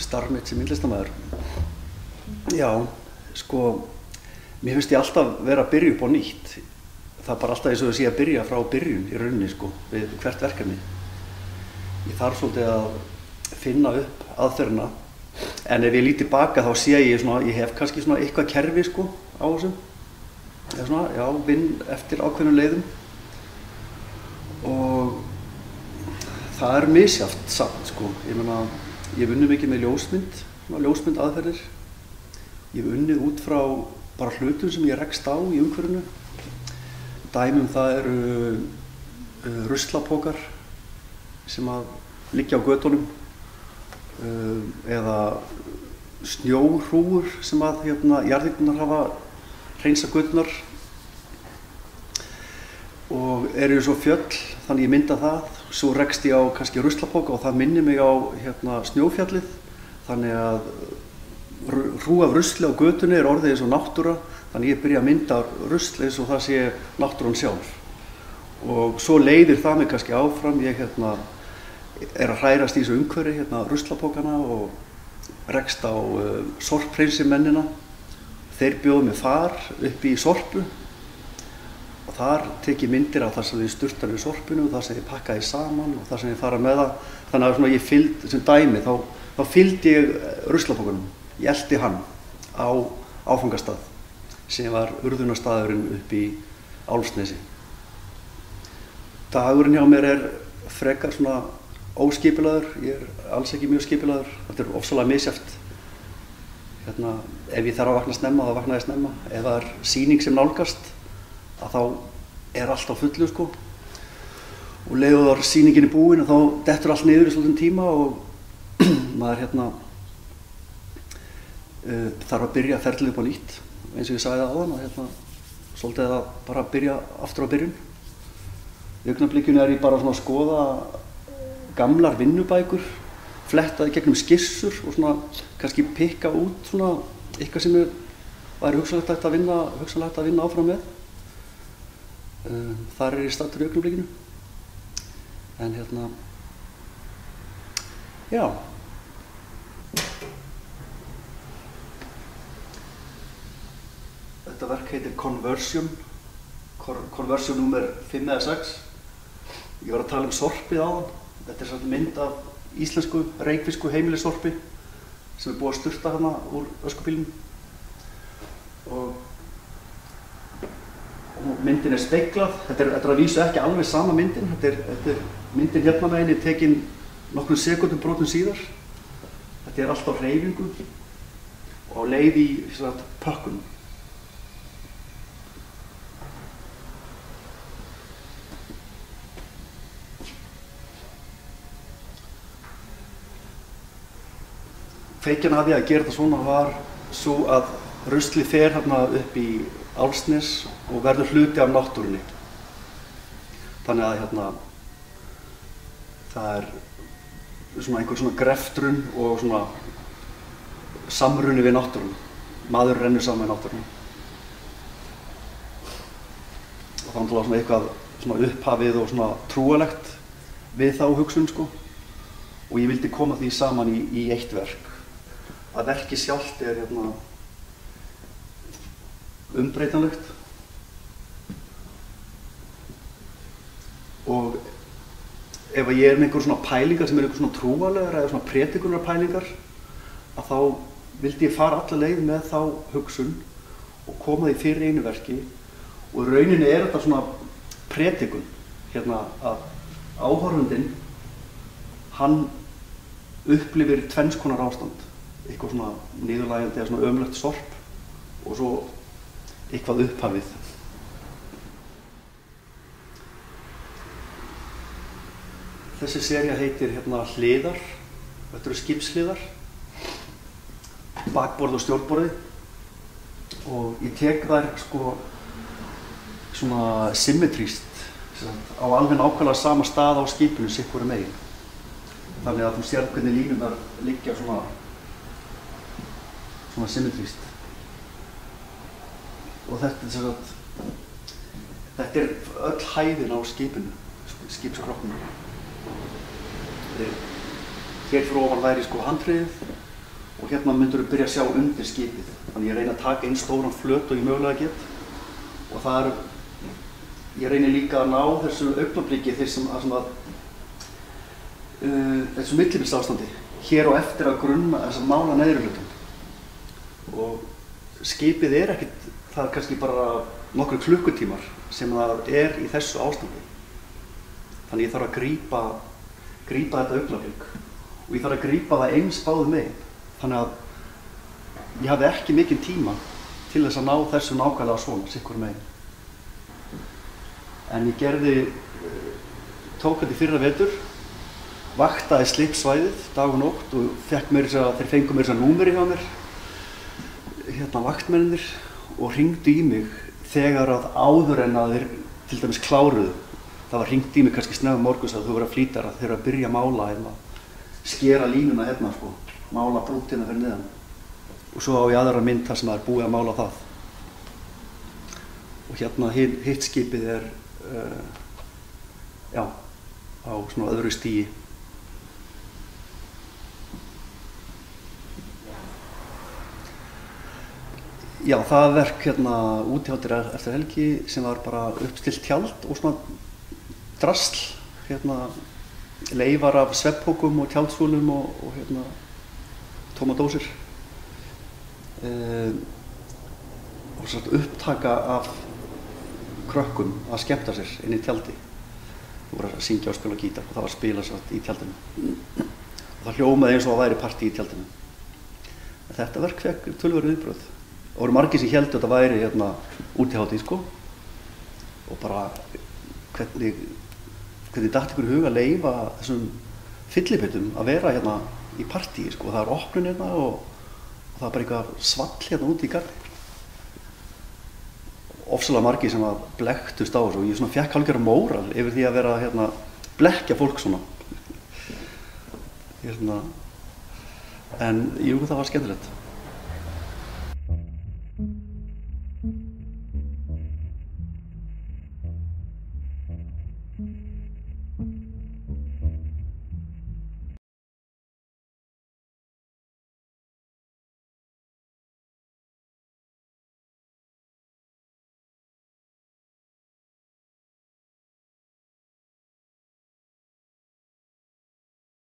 starf mitt sem myndlistarmaður. Já, sko, mér finnst ég alltaf vera að byrja upp á nýtt. Það bara alltaf eins og að byrja frá byrjun í rauninni, sko, við hvert verkefni. Ég þarf svolítið að finna upp aðferðina, en ef ég lít tilbaka þá sé ég svona, ég hef kannski svona eitthvað kerfi, sko, á þessu. Eða svona, já, vinn eftir ákveðnum leiðum. Og það er misjafnt samt, sko. Ég meina, ég hef unnið mikið með ljósmynd aðferðir. Ég hef unnið út frá bara hlutum sem ég rekst á í umhverfinu. Dæmi það eru ruslapokar sem að liggja á götunum eða snjóhrúgur sem að jarðýrnar hafa hreinsað göturnar og eru svo fjöll, þannig ég mynda það. Svo rekst ég á kannski ruslapoka og það minnir mig á snjófjallið, þannig að hrú af rusli á götunni er orðið eins og náttúra, þannig ég byrja að mynda rusli eins og það sé náttúran sjálf. Og svo leiðir það mig kannski áfram, ég er að hrærast í þessu umhverfi, ruslapokana og rekst á sorphreinsimennina. Þeir bjóðu mig þar upp í Sorpu og þar tek ég myndir af það sem ég sturtar við sorpinu og það sem ég pakkaði saman og það sem ég fara með það. Þannig að svona ég fylgdi, sem dæmi, þá fylgdi ég ruslapokunum. Ég elti hann á áfangastað sem var urðunarstaðurinn upp í Álfsnesi. Dagurinn hjá mér er frekar svona óskipilaður, ég er alls ekki mjög skipilaður. Þetta er ofsalega misjafnt. Ef ég þarf að vakna snemma, þá vakna ég snemma. Ef það er sýning sem nálgast, þá er allt á fullu, sko. Og leiður sýningin er búin og þá dettur allt niður í svolítinn tíma og maður þarf að byrja ferlið upp á nýtt, eins og ég sagði það áðan, og svolítið að bara byrja aftur á byrjun. Í augnablikinu er ég bara svona að skoða gamlar vinnubækur, fletta í gegnum skissur og svona kannski pikka út svona eitthvað sem væri hugsanlegt að vinna áfram með. Þar er ég staddur í augnablikinu. En já. Þetta verk heitir Conversion númer 5 eða 6. Ég var að tala sorpið áðan. Þetta er svona mynd af íslensku reykfisku heimilissorpi sem er búið að sturta hana úr öskubílnum. Og myndin er speglað. Þetta er að vísu ekki alveg sama myndin. Þetta er myndin hérna megin tekin nokkrum sekúndum brotum síðar. Þetta er allt á hreyfingu og á leið í pökkun. Kveikjan að því að gera þetta svona var svo að ruslið fer hérna upp í Álfsnes og verður hluti af náttúrunni. Þannig að það er svona einhver svona greftrun og svona samruni við náttúrunni. Maður rennur saman við náttúrunni. Og þannig að svona eitthvað svona upphafið og svona trúalegt við þá hugsun, sko. Og ég vildi koma því saman í eitt verk. Að verkið sjálft er umbreytanlegt og ef ég er með einhver svona pælingar sem einhver svona trúarlegar eða svona predikunarpælingar að þá vildi ég fara alla leið með þá hugsun og koma því fyrir einu verki og í rauninni er þetta svona predikun að áhorfandinn hann upplifir tvenns konar ástand, eitthvað svona niðurlægjandi eða svona ömurlegt sorp og svo eitthvað upphafið. Þessi sería heitir hliðar, þetta eru skipshliðar, bakborð og stjórnborði og ég tek þær sko svona symmetríst á alveg nákvæmlega sama stað á skipinu sitt hvoru megin. Þannig að þú sér hvernig línurnar liggja svona symmetríst. Og þetta er öll hæðin á skipinu, skipskroppinu. Hér fyrir ofan væri sko handriðið og hérna myndur við byrja að sjá undir skipið. Þannig ég reyni að taka inn stóran flöt og ég mögulega get. Og það ég reyni líka að ná þessu augnabliki þessu millibilsástandi. Hér og eftir að grunna þess að mála neðri hlutum. Og skipið ekkert, það kannski bara nokkru klukkutímar sem það í þessu ástandi. Þannig ég þarf að grípa þetta augnablik og ég þarf að grípa það eins báðum megin. Þannig að ég hafði ekki mikinn tíma til þess að ná þessu nákvæmlega svona, sikkur megin. En ég tók þetta í fyrra vetur, vaktaði slipsvæðið dag og nótt og þeir fengu mér þess að númeri hjá mér, vaktmennirnir, og hringdu í mig þegar að áður en að þeir til dæmis kláruðu. Það var hringt í mig kannski snöggum morguns að þú verður að flýta þér að þeir eru að byrja að mála skera línuna sko, mála brútina fyrir neðan. Og svo á ég aðra mynd þar sem það búið að mála það. Og hitt skipið á svona öðru stigi. Já, það verk útiháttir eftir helgi sem var bara uppstillt tjald og svona drasl, leifar af svefnpokum og tjaldsvölum og tómar dósir. Og svona upptaka af krökkum að skemmta sér inn í tjaldi. Þú voru að syngja og spila gítar og það var að spila svo í tjaldinu. Og það hljómaði eins og það væri partí í tjaldinu. En þetta verk fékk töluverð viðbrögð. Það voru margir sem héldu að þetta væri útihátíð sko. Og bara hvernig datt ykkur í hug að leyfa þessum fyllibittum að vera í partíi sko. Það opnun og það var bara eitthvað svall úti í garði. Ofsalega margir sem blektust á þessu og ég fékk hálfgerðan móral yfir því að vera blekkja fólk svona. En jú, það var skemmtilegt.